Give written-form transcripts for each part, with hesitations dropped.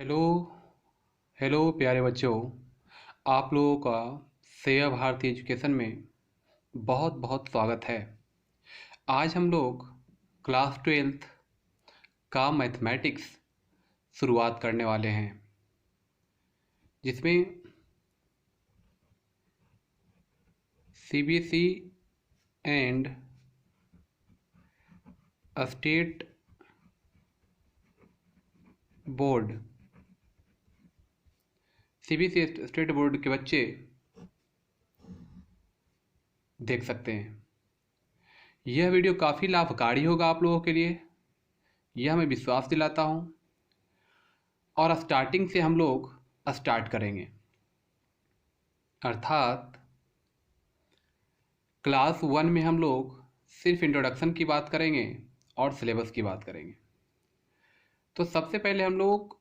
Hello hello प्यारे बच्चों। आप लोगों का सेवा भारती एजुकेशन में बहुत बहुत स्वागत है। आज हम लोग क्लास 12th का मैथमेटिक्स शुरुआत करने वाले हैं, जिसमें CBSE and state board CBSE state board के बच्चे देख सकते हैं। यह वीडियो काफ़ी लाभकारी होगा आप लोगों के लिए, यह मैं विश्वास दिलाता हूँ। और स्टार्टिंग से हम लोग स्टार्ट करेंगे, अर्थात क्लास 1 में हम लोग सिर्फ इंट्रोडक्शन की बात करेंगे और सिलेबस की बात करेंगे। तो सबसे पहले हम लोग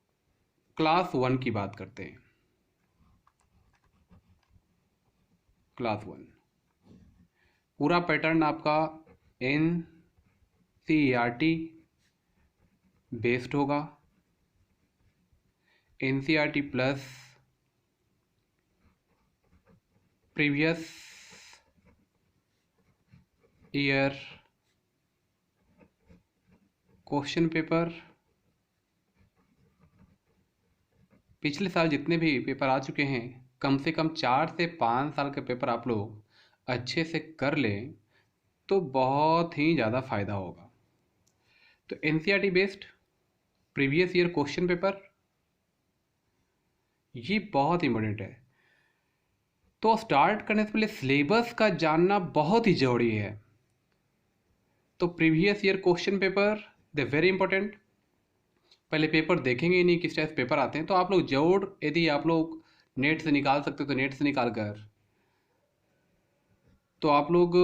क्लास 1 की बात करते हैं। क्लास 1 पूरा पैटर्न आपका NCERT बेस्ड होगा। NCERT plus previous year question paper, पिछले साल जितने भी पेपर आ चुके हैं, कम से कम 4 से 5 साल के पेपर आप लोग अच्छे से कर लें तो बहुत ही ज़्यादा फ़ायदा होगा। तो NCERT based previous year question paper ये बहुत इंपॉर्टेंट है। तो स्टार्ट करने से पहले सिलेबस का जानना बहुत ही ज़रूरी है। तो previous year question paper they very important. पहले पेपर देखेंगे ही नहीं किस टाइप से पेपर आते हैं, तो आप लोग जरूर, यदि आप लोग नेट से निकाल सकते हो तो नेट से निकाल कर तो आप लोग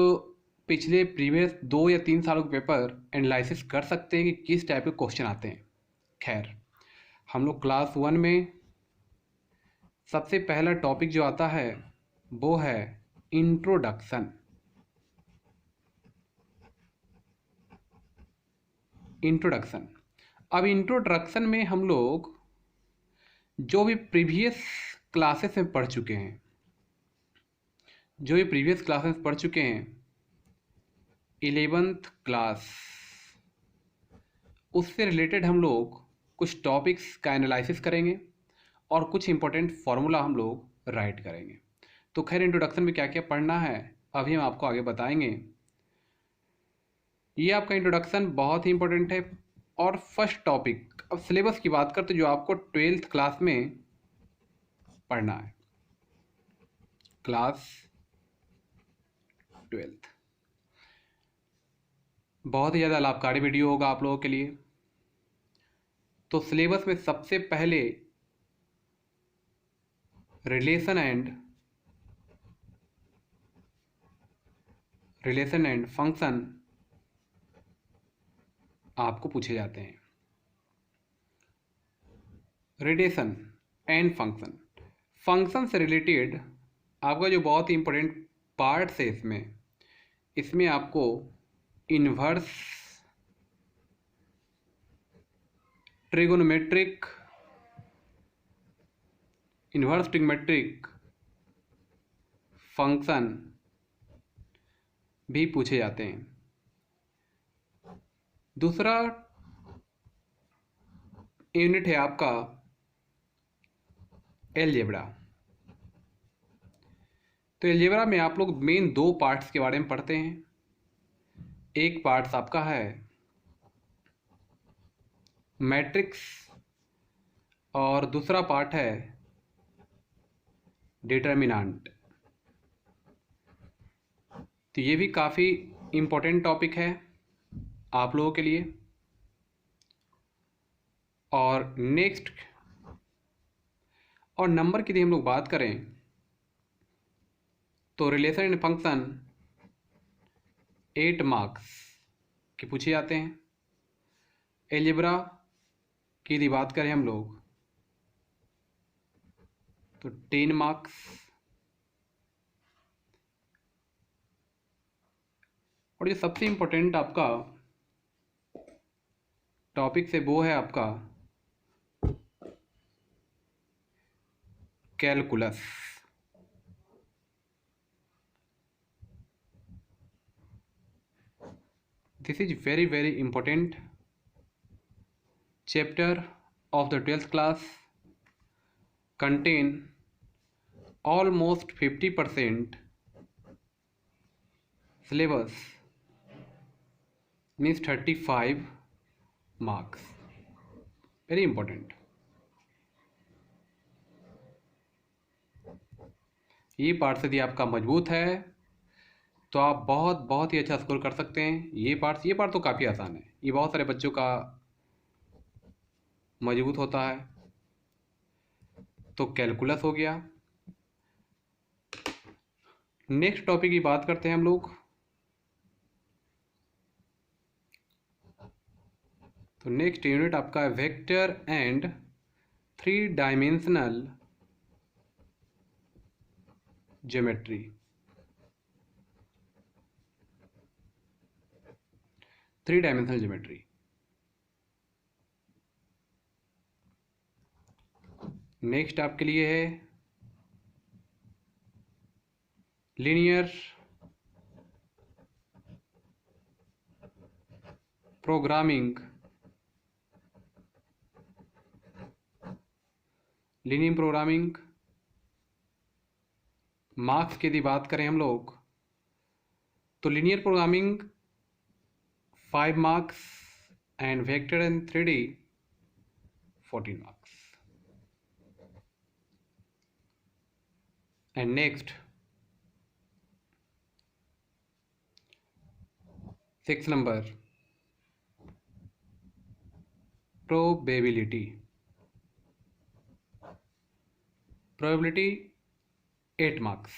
पिछले प्रीवियस 2 या 3 सालों के पेपर एनालिसिस कर सकते हैं कि किस टाइप के क्वेश्चन आते हैं। खैर, हम लोग क्लास 1 में सबसे पहला टॉपिक जो आता है वो है इंट्रोडक्शन। इंट्रोडक्शन अब इंट्रोडक्शन में हम लोग जो भी प्रीवियस क्लासेस में पढ़ चुके हैं, जो भी प्रीवियस क्लासेस पढ़ चुके हैं 11th क्लास, उससे रिलेटेड हम लोग कुछ टॉपिक्स का एनालिसिस करेंगे और कुछ इंपॉर्टेंट फार्मूला हम लोग राइट करेंगे। तो खैर, इंट्रोडक्शन में क्या क्या पढ़ना है अभी हम आपको आगे बताएंगे। ये आपका इंट्रोडक्शन बहुत ही इंपॉर्टेंट है। और फर्स्ट टॉपिक, अब सिलेबस की बात करते जो आपको 12th क्लास में पढ़ना है। क्लास 12th बहुत ही ज़्यादा लाभकारी वीडियो होगा आप लोगों के लिए। तो सिलेबस में सबसे पहले रिलेशन एंड फंक्शन आपको पूछे जाते हैं। रिलेशन एंड फंक्शन से रिलेटेड आपका जो बहुत ही इंपॉर्टेंट पार्ट्स है इसमें आपको इन्वर्स ट्रिग्नोमेट्रिक फंक्शन भी पूछे जाते हैं। दूसरा यूनिट है आपका एलजेब्रा। तो एलजेब्रा में आप लोग मेन 2 पार्ट्स के बारे में पढ़ते हैं। एक पार्ट्स आपका है मैट्रिक्स और दूसरा पार्ट है डिटर्मिनेंट। तो ये भी काफ़ी इम्पोर्टेंट टॉपिक है आप लोगों के लिए। और नेक्स्ट, और नंबर की यदि हम लोग बात करें तो रिलेशन एंड फंक्शन 8 मार्क्स के पूछे जाते हैं। एलजेब्रा की यदि बात करें हम लोग तो 10 मार्क्स। और जो सबसे इम्पोर्टेंट आपका टॉपिक से वो है आपका calculus. This is very important chapter of the 12th class, contain almost 50% syllabus, means 35 marks. Very important. ये पार्ट यदि आपका मजबूत है तो आप बहुत ही अच्छा स्कोर कर सकते हैं। ये पार्ट तो काफ़ी आसान है, ये बहुत सारे बच्चों का मजबूत होता है। तो कैलकुलस हो गया। नेक्स्ट टॉपिक की बात करते हैं हम लोग। तो नेक्स्ट यूनिट आपका है vector and 3 dimensional geometry. Three dimensional geometry. Next आपके लिए है linear programming. Linear programming marks की यदि बात करें हम लोग तो linear programming 5 marks and vector and 3D 14 marks. And next 6 number probability 8 marks.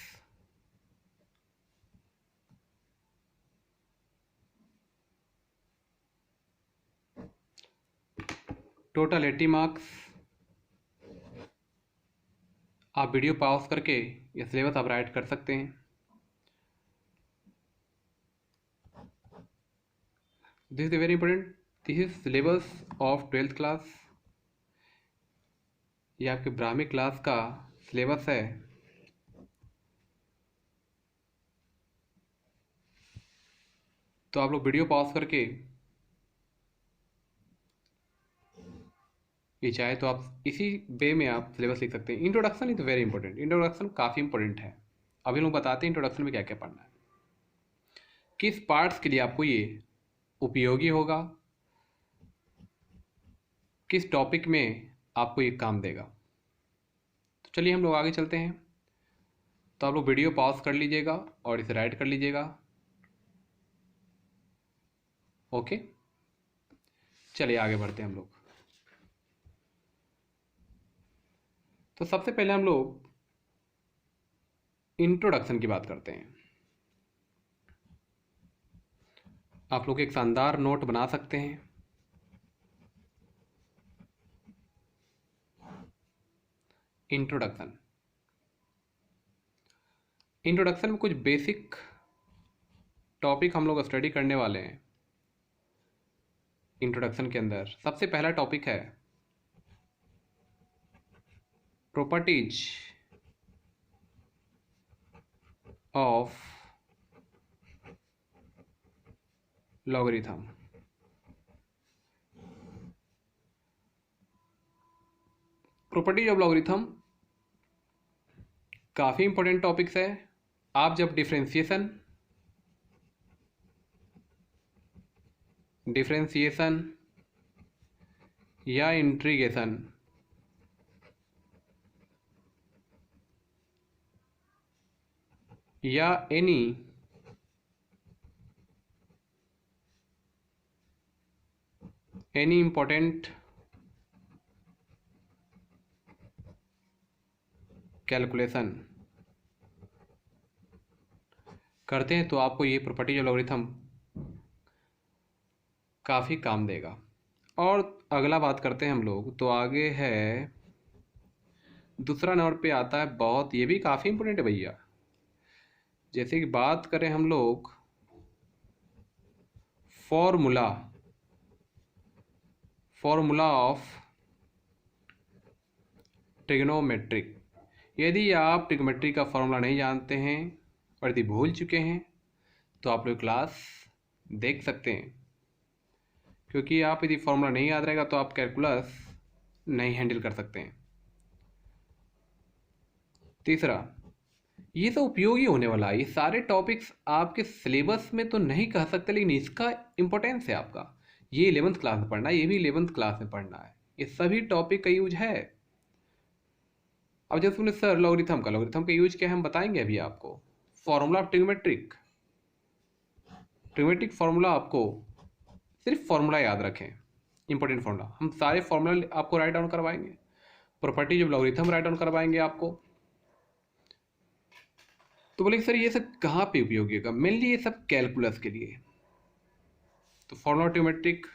Total 80 marks. आप वीडियो पॉज करके ये सिलेबस आप राइट कर सकते हैं। This is very important, this is syllabus of 12th class. ये आपके ब्राह्मी क्लास का सिलेबस है। तो आप लोग वीडियो पॉज करके ये चाहे तो आप इसी वे में आप सिलेबस लिख सकते हैं। Introduction is very important, introduction काफ़ी इंपॉर्टेंट है। अभी लोग बताते हैं इंट्रोडक्शन में क्या क्या पढ़ना है, किस पार्ट्स के लिए आपको ये उपयोगी होगा, किस टॉपिक में आपको ये काम देगा। तो चलिए हम लोग आगे चलते हैं। तो आप लोग वीडियो पॉज कर लीजिएगा और इसे राइट कर लीजिएगा। ओके, चलिए आगे बढ़ते हैं हम लोग। तो सबसे पहले हम लोग इंट्रोडक्शन की बात करते हैं। आप लोग एक शानदार नोट बना सकते हैं। इंट्रोडक्शन में कुछ बेसिक टॉपिक हम लोग स्टडी करने वाले हैं। इंट्रोडक्शन के अंदर सबसे पहला टॉपिक है properties of logarithm. Properties of logarithm काफ़ी इंपॉर्टेंट टॉपिक्स है। आप जब डिफरेंशिएशन या इंटीग्रेशन या एनी इंपॉर्टेंट कैलकुलेशन करते हैं तो आपको ये प्रॉपर्टीज ऑफ लॉगरिथम काफ़ी काम देगा। और अगला बात करते हैं हम लोग, तो आगे है दूसरा नंबर पे आता है बहुत, ये भी काफ़ी इंपॉर्टेंट है भैया। जैसे कि बात करें हम लोग फॉर्मूला ऑफ ट्रिग्नोमेट्रिक, यदि आप ट्रिग्नोमेट्री का फॉर्मूला नहीं जानते हैं और यदि भूल चुके हैं तो आप लोग क्लास देख सकते हैं, क्योंकि आप यदि फॉर्मूला नहीं याद रहेगा तो आप कैलकुलस नहीं हैंडल कर सकते हैं। तीसरा, ये तो उपयोगी होने वाला है। ये सारे टॉपिक्स आपके सिलेबस में तो नहीं कह सकते, लेकिन इसका इम्पोर्टेंस है आपका। ये 11th क्लास में पढ़ना है, ये भी 11th क्लास में पढ़ना है। ये सभी टॉपिक का यूज है। अब जैसे बोले सर लॉगरिथम का यूज क्या है, हम बताएंगे अभी आपको। फॉर्मूला ऑफ ट्रिग्नोमेट्रिक फार्मूला, आपको सिर्फ फार्मूला याद रखें, इंपॉर्टेंट फार्मूला। हम सारे फार्मूला आपको राइट डाउन करवाएंगे। Properties of logarithm write down करवाएंगे आपको। तो बोले सर ये सब कहाँ पे उपयोगी होगा? मेनली ये सब कैलकुलस के लिए। तो फॉर्मूला ट्रिग्नोमेट्रिक।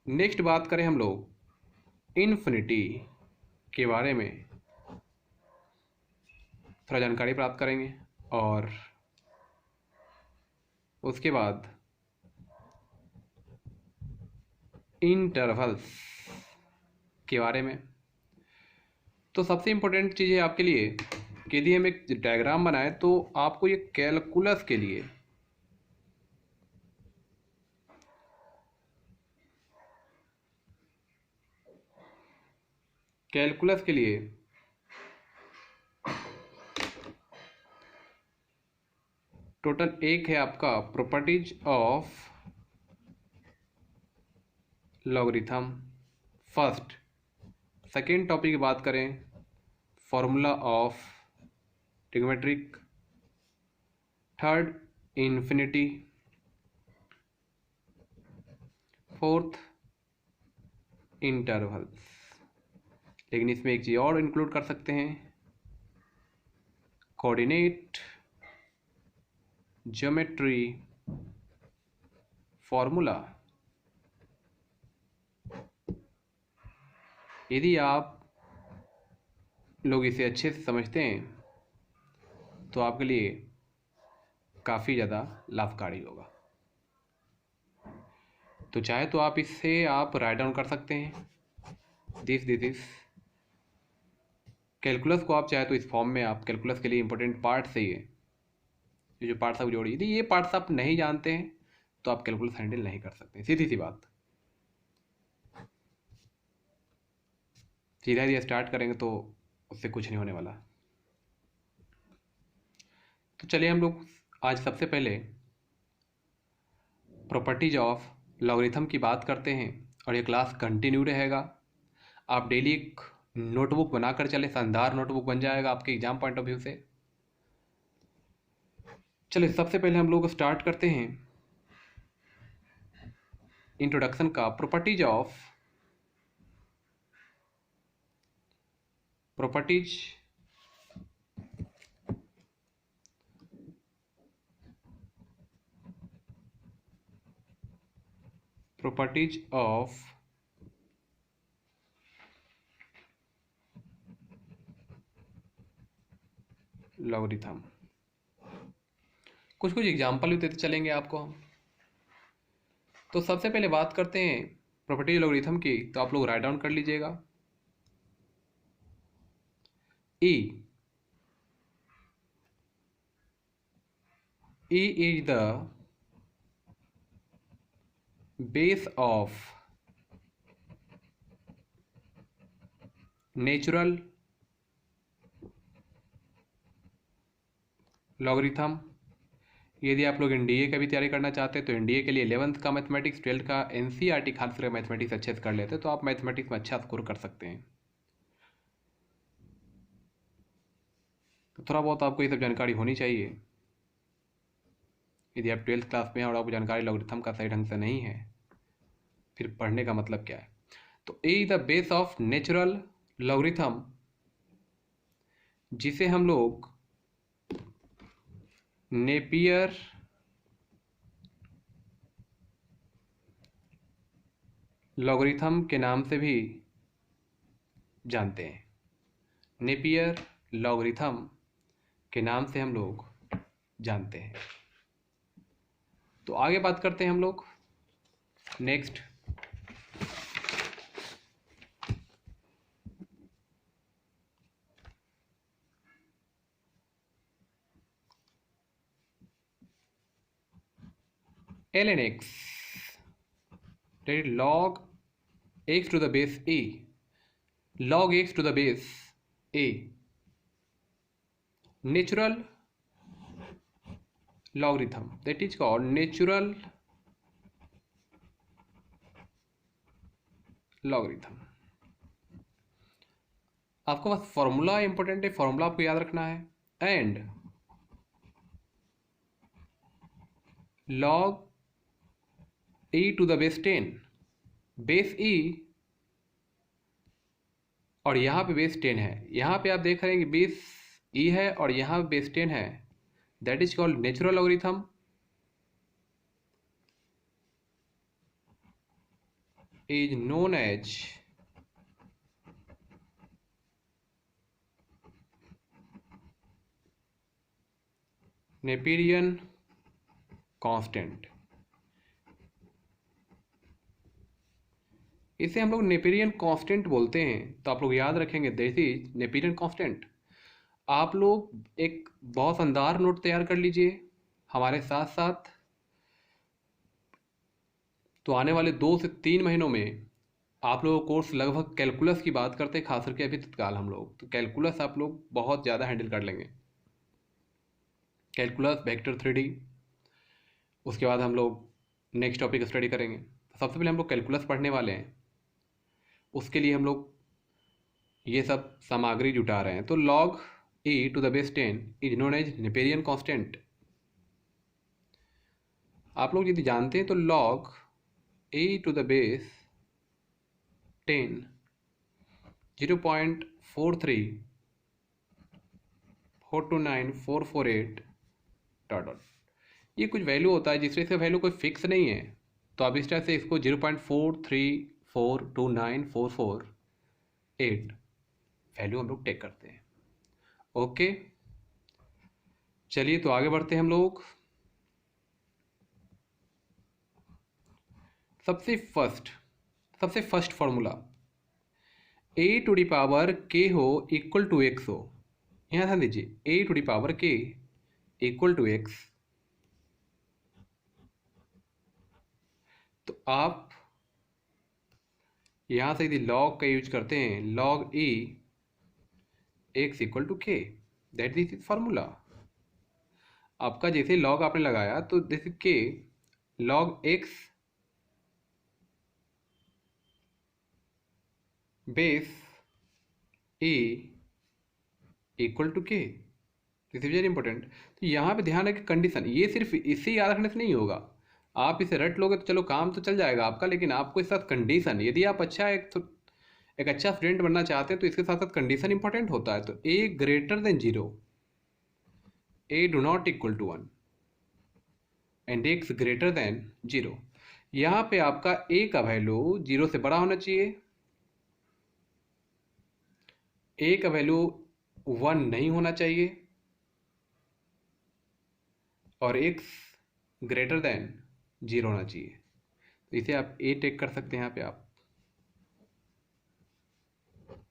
नेक्स्ट बात करें हम लोग इन्फिनिटी के बारे में, थोड़ा जानकारी प्राप्त करेंगे, और उसके बाद इंटरवल्स के बारे में। तो सबसे इम्पोर्टेंट चीज़ है आपके लिए कि यदि हम एक डायग्राम बनाए तो आपको ये कैलकुलस के लिए टोटल एक है आपका properties of logarithm first. Second topic की बात करें formula of trigonometric. Third infinity. Fourth intervals. लेकिन इसमें एक चीज़ और इंक्लूड कर सकते हैं, कोऑर्डिनेट ज्योमेट्री फॉर्मूला। यदि आप लोग इसे अच्छे से समझते हैं तो आपके लिए काफ़ी ज़्यादा लाभकारी होगा। तो चाहे तो आप इससे आप राइट डाउन कर सकते हैं दिस इज कैलकुलस को। आप चाहे तो इस फॉर्म में आप कैलकुलस के लिए इंपॉर्टेंट पार्ट्स है ये जो पार्ट्स आप जोड़ी, यदि ये पार्ट्स आप नहीं जानते हैं तो आप कैलकुलस हैंडल नहीं कर सकते। सीधी सी बात। सीधा यदि स्टार्ट करेंगे तो उससे कुछ नहीं होने वाला। तो चलिए हम लोग आज सबसे पहले प्रॉपर्टीज ऑफ लॉगरिथम की बात करते हैं, और ये क्लास कंटिन्यू रहेगा। आप डेली एक नोटबुक बनाकर चले, शानदार नोटबुक बन जाएगा आपके एग्जाम पॉइंट ऑफ व्यू से। चलिए सबसे पहले हम लोग स्टार्ट करते हैं इंट्रोडक्शन का। Properties of logarithm. कुछ एग्जाम्पल भी देते चलेंगे आपको हम। तो सबसे पहले बात करते हैं प्रॉपर्टीज लॉगरिथम की, तो आप लोग राइट डाउन कर लीजिएगा। E is the base of natural logarithm. यदि आप लोग एनडीए का भी तैयारी करना चाहते हैं तो एनडीए के लिए 11th का मैथमेटिक्स, 12th का एनसीईआरटी खास करके मैथमेटिक्स अच्छे से कर लेते हैं तो आप मैथमेटिक्स में अच्छा स्कोर कर सकते हैं। तो थोड़ा बहुत आपको ये सब जानकारी होनी चाहिए। यदि आप 12th क्लास में हैं और आपको जानकारी लॉगरिथम का सही ढंग से नहीं है, फिर पढ़ने का मतलब क्या है? तो A is the base of natural logarithm, जिसे हम लोग नेपियर लॉगरिथम के नाम से भी जानते हैं। नेपियर लॉगरिथम के नाम से हम लोग जानते हैं। तो आगे बात करते हैं हम लोग next ln x, that is log x to the base a, log x to the base a, natural logarithm, that is called natural logarithm. आपका बस फॉर्मूला इंपॉर्टेंट है, फॉर्मूला आपको याद रखना है. And log e to the base 10, base e और यहाँ पे बेस 10 है. यहाँ पे आप देख रहे हैं कि बेस e है और यहाँ पे बेस 10 है. That is called natural logarithm. Is known as Naperian constant. इसे हम लोग नेपेरियन कांस्टेंट बोलते हैं. तो आप लोग याद रखेंगे दिस इज नेपेरियन कांस्टेंट. आप लोग एक बहुत शानदार नोट तैयार कर लीजिए हमारे साथ साथ. तो आने वाले 2 से 3 महीनों में आप लोगों का कोर्स लगभग कैलकुलस की बात करते हैं, खास करके अभी तत्काल हम लोग. तो कैलकुलस आप लोग बहुत ज़्यादा हैंडल कर लेंगे. Calculus, vector 3D. उसके बाद हम लोग नेक्स्ट टॉपिक स्टडी करेंगे. सबसे पहले हम लोग कैलकुलस पढ़ने वाले हैं. उसके लिए हम लोग ये सब सामग्री जुटा रहे हैं. तो log e to the base 10 is known as Naperian constant. आप लोग यदि जानते हैं तो log e to the base 10 0.43 429448 dot dot. ये कुछ वैल्यू होता है जिससे इसका वैल्यू कोई फिक्स नहीं है. तो आप इस तरह से इसको 0.43429448 वैल्यू हम लोग टेक करते हैं. ओके, चलिए तो आगे बढ़ते हैं हम लोग. सबसे first formula a to the power k हो इक्वल टू x हो. यहाँ ध्यान दीजिए, a to the power k equal to x. तो आप यहाँ से यदि लॉग का यूज करते हैं, log e x equal to k, that this formula. आपका जैसे लॉग आपने लगाया तो this is k log x base e equal to k. This is very important. तो यहाँ पे ध्यान रखें कंडीशन. ये सिर्फ इसे याद रखने से नहीं होगा. आप इसे रट लोगे तो चलो काम तो चल जाएगा आपका, लेकिन आपको इस साथ कंडीशन, यदि आप एक अच्छा स्टूडेंट बनना चाहते हैं तो इसके साथ साथ कंडीशन इंपॉर्टेंट होता है. तो a greater than 0, a do not equal to 1 and x greater than 0. यहाँ पे आपका a का वैल्यू 0 से बड़ा होना चाहिए, a का वैल्यू 1 नहीं होना चाहिए और x ग्रेटर देन 0 होना चाहिए. तो इसे आप a टेक कर सकते हैं यहाँ पे आप.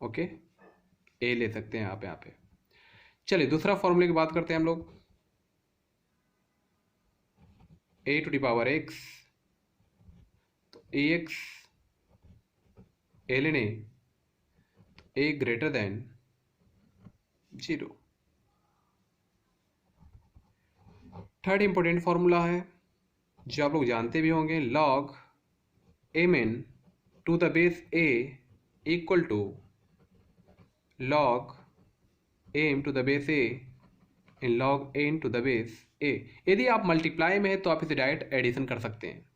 ओके, a ले सकते हैं आप यहाँ पे. चलिए दूसरा फॉर्मूले की बात करते हैं हम लोग. a to the power x, तो ax ln a greater than 0. Third important formula है जो आप लोग जानते भी होंगे, log mn to the base a equal to log m to the base a in log n to the base a. यदि आप मल्टीप्लाई में है तो आप इसे डायरेक्ट एडिशन कर सकते हैं.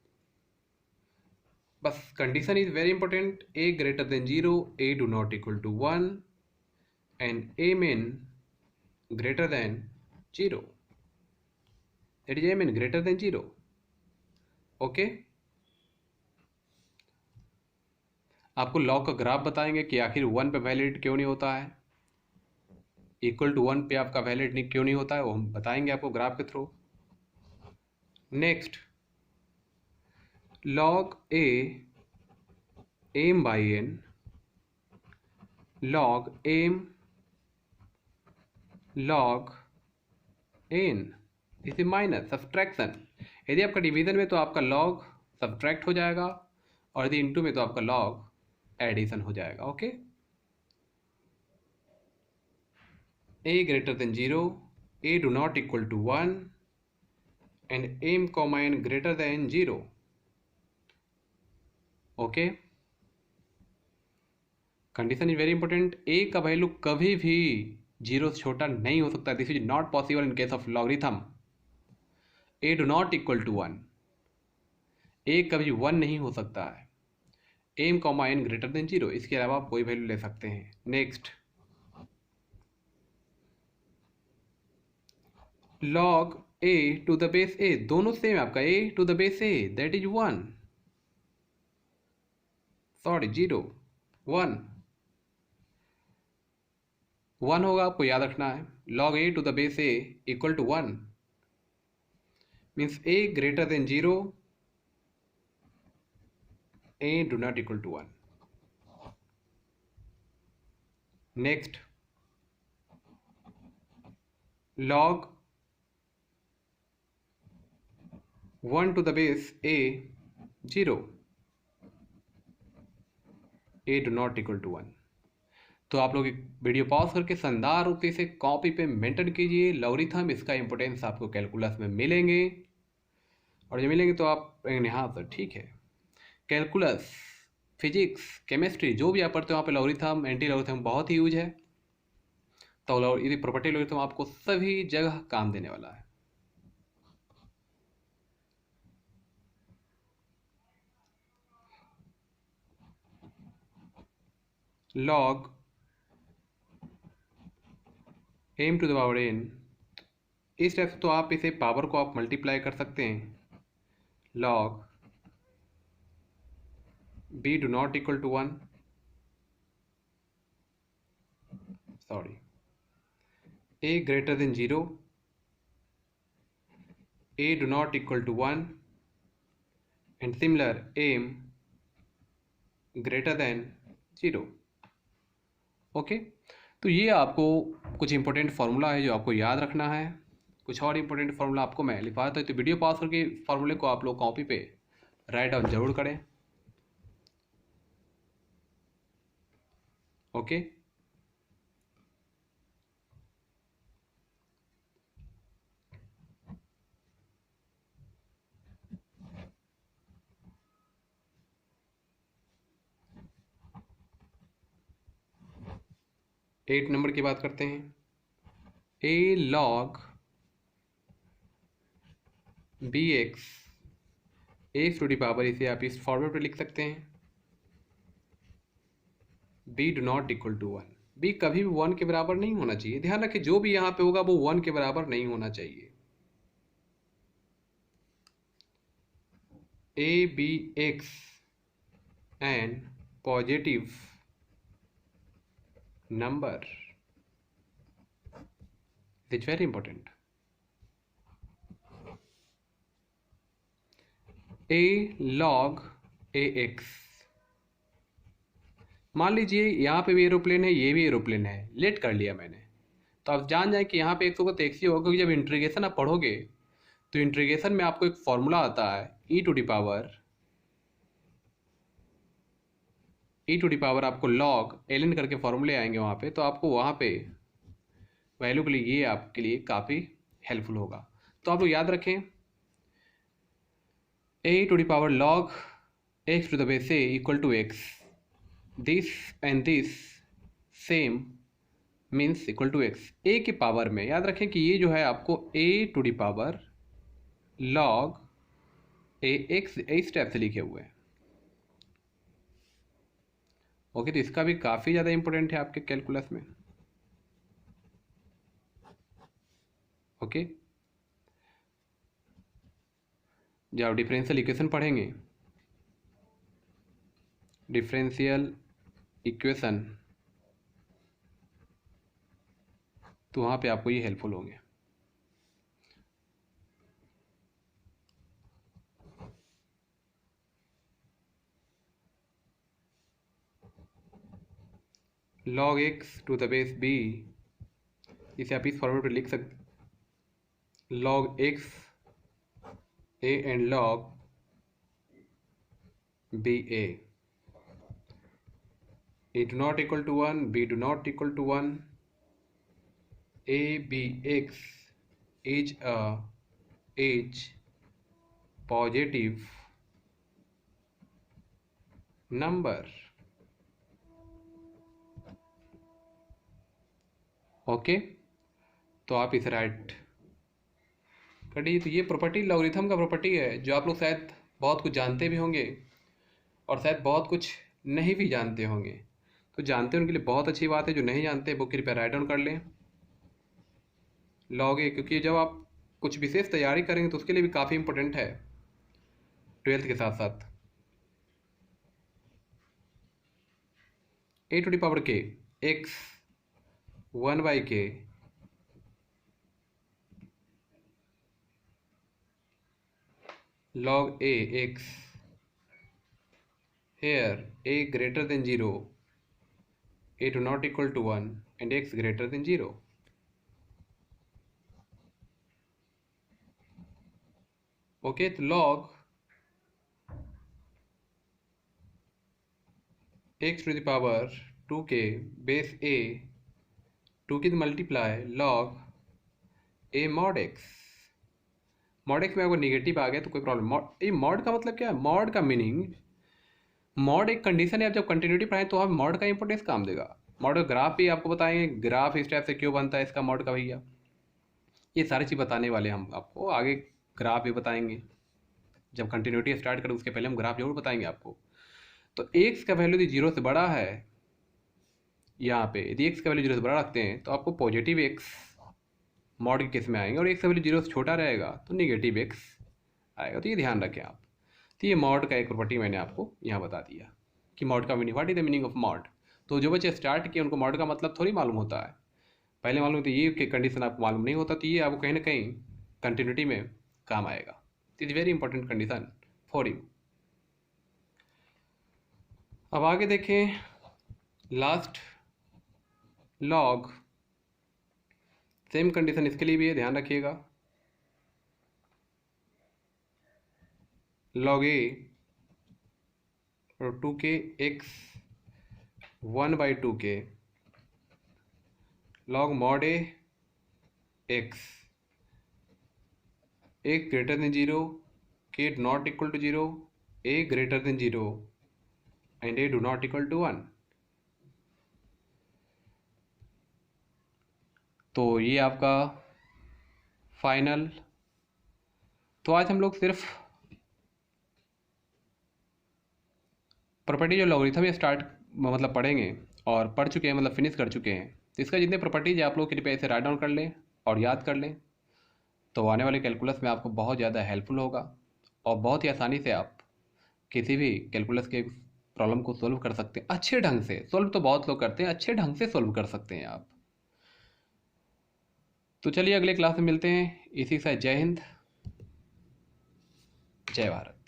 बस condition is very important. a greater than 0, a do not equal to 1 and mn greater than 0. That is mn greater than 0. Okay, आपको लॉग का ग्राफ बताएंगे कि आखिर 1 पे वैलिड क्यों नहीं होता है, इक्वल टू 1 पे आपका वैलिड नहीं क्यों नहीं होता है, वो हम बताएंगे आपको ग्राफ के through. Next, log a m by n, log m log n. This is minus subtraction. यदि आपका डिवीज़न में तो आपका लॉग सब्ट्रैक्ट हो जाएगा, और यदि इनटू में तो आपका लॉग एडिशन हो जाएगा। Okay, a greater than 0, a do not equal to 1, and m comma n greater than 0। Okay, condition is very important. a का वैल्यू कभी भी 0 से छोटा नहीं हो सकता। This is not possible in case of logarithm. a do not equal to 1, a कभी 1 नहीं हो सकता है। m comma n greater than 0, इसके अलावा आप कोई वैल्यू ले सकते हैं। Next, log a to the base a, दोनों सेम है आपका। a to the base a that is 1, sorry 0, 1 1 होगा, आपको याद रखना है। log a to the base a equal to 1 means a greater than 0, a do not equal to 1। Next, log 1 to the base a 0, a do not equal to 1। तो आप लोग video pause करके शानदार रूप से इसे कॉपी पे maintain कीजिए। लॉगरिथम, इसका इंपॉर्टेंस आपको कैलकुलस में मिलेंगे, और जब मिलेंगे तो आप यहाँ पर, ठीक है, कैलकुलस, फिजिक्स, केमिस्ट्री जो भी आप पढ़ते हो वहाँ पे लॉगरिथम, एंटी लॉगरिथम बहुत ही यूज है। तो यदि प्रॉपर्टी लॉगरिथम आपको सभी जगह काम देने वाला है। log m to the power n, इस टाइप से तो आप इसे पावर को आप मल्टीप्लाई कर सकते हैं। log b do not equal to 1, sorry a greater than 0, a do not equal to 1, and similar m greater than 0। Okay, तो ये आपको कुछ इंपॉर्टेंट फार्मूला है जो आपको याद रखना है। कुछ और इंपॉर्टेंट फार्मूला आपको मैं लिखा देता हूँ, तो वीडियो पॉज करके फार्मूले को आप लोग कॉपी पे राइट डाउन जरूर करें। ओके, एट नंबर की बात करते हैं। a log bx x to the power, इसे आप इस फॉर्मेट पे लिख सकते हैं। b do not equal to 1, b कभी भी 1 के बराबर नहीं होना चाहिए। ध्यान रखें, जो भी यहाँ पे होगा वो 1 के बराबर नहीं होना चाहिए। a b x an positive number, it's very important. a log ax, मान लीजिए यहाँ पे भी एरोप्लेन है, ये भी एरोप्लेन है, लेट कर लिया मैंने, तो आप जान जाए कि यहाँ पे x होगा तो x ही होगा, क्योंकि जब इंटीग्रेशन आप पढ़ोगे तो इंटीग्रेशन में आपको एक फॉर्मूला आता है e टू दी पावर आपको log ln करके फॉर्मूले आएंगे वहाँ पे, तो आपको वहाँ पे वैल्यू के लिए ये आपके लिए काफ़ी हेल्पफुल होगा। तो आप लोग याद रखें, a to the power log x to the base a equal to x, this and this same means equal to x। a के पावर में याद रखें कि ये जो है आपको a to the power log ax इस टाइप से लिखे हुए हैं। ओके, तो इसका भी काफ़ी ज़्यादा इंपॉर्टेंट है आपके कैलकुलस में। ओके, जब आप डिफरेंशियल इक्वेशन पढ़ेंगे, डिफरेंशियल इक्वेशन, तो वहाँ पे आपको ये हेल्पफुल होंगे। log x to the base b, इसे आप इस फॉर्मेट में लिख सकते, log x a and log b a. A do not equal to 1, b do not equal to 1, a b x is a is positive number. Okay, तो आप इसे right करिए। तो ये प्रॉपर्टी लॉगरिथम का प्रॉपर्टी है जो आप लोग शायद बहुत कुछ जानते भी होंगे और शायद बहुत कुछ नहीं भी जानते होंगे। तो जानते हैं उनके लिए बहुत अच्छी बात है, जो नहीं जानते वो कृपया राइट डाउन कर लें लॉग ए, क्योंकि जब आप कुछ विशेष तैयारी करेंगे तो उसके लिए भी काफ़ी इंपॉर्टेंट है 12th के साथ साथ। ए टू द पावर के x 1/k log a x, here a greater than 0, a do not equal to 1 and x greater than 0. Okay, तो log x to the power 2k base a 2 की multiply log a mod x। Mod x में अगर negative आ गया तो कोई problem. ये mod का मतलब क्या है? मॉड का मीनिंग, मॉड एक कंडीशन है। आप जब कंटिन्यूटी पढ़ाएं तो आप मॉड का इंपॉर्टेंस काम देगा। मॉड का ग्राफ भी आपको बताएंगे, ग्राफ इस टाइप से क्यों बनता है इसका मॉड का भैया, ये सारी चीज़ बताने वाले हम आपको। आगे ग्राफ भी बताएंगे, जब कंटिन्यूटी स्टार्ट करें उसके पहले हम ग्राफ जरूर बताएंगे आपको। तो एक्स का वैल्यू यदि 0 से बड़ा है, यहाँ पे यदि एक्स का वैल्यू 0 से बड़ा रखते हैं तो आपको पॉजिटिव एक्स मॉड के केस में आएंगे, और एक्स का वैल्यू 0 से छोटा रहेगा तो निगेटिव एक्स आएगा। तो ये ध्यान रखें आप। तो ये मॉड का एक प्रॉपर्टी मैंने आपको यहाँ बता दिया कि मॉड का meaning, what is the meaning of mod. तो जो बच्चे स्टार्ट किए उनको मॉड का मतलब थोड़ी मालूम होता है, पहले मालूम होता है, ये कंडीशन आपको मालूम नहीं होता, तो ये आपको कहीं ना कहीं कंटिन्यूटी में काम आएगा। It is very important condition for you. अब आगे देखें लास्ट लॉग, सेम कंडीशन इसके लिए भी है, ध्यान रखिएगा। log a और 2k x 1/2k log mod a x a greater than 0, k not equal to 0, a greater than 0 and a do not equal to 1। तो ये आपका फाइनल। तो आज हम लोग सिर्फ प्रॉपर्टी जो लॉगरिथम स्टार्ट मतलब पढ़ेंगे और पढ़ चुके हैं, मतलब फिनिश कर चुके हैं। तो इसका जितने प्रॉपर्टीज आप लोग कृपया इसे राइट डाउन कर लें और याद कर लें, तो आने वाले कैलकुलस में आपको बहुत ज़्यादा हेल्पफुल होगा और बहुत ही आसानी से आप किसी भी कैलकुलस के प्रॉब्लम को सोल्व कर सकते हैं अच्छे ढंग से। सोल्व तो बहुत लोग करते हैं, अच्छे ढंग से सोल्व कर सकते हैं आप। तो चलिए अगले क्लास में मिलते हैं। इसी के साथ जय हिंद, जय भारत।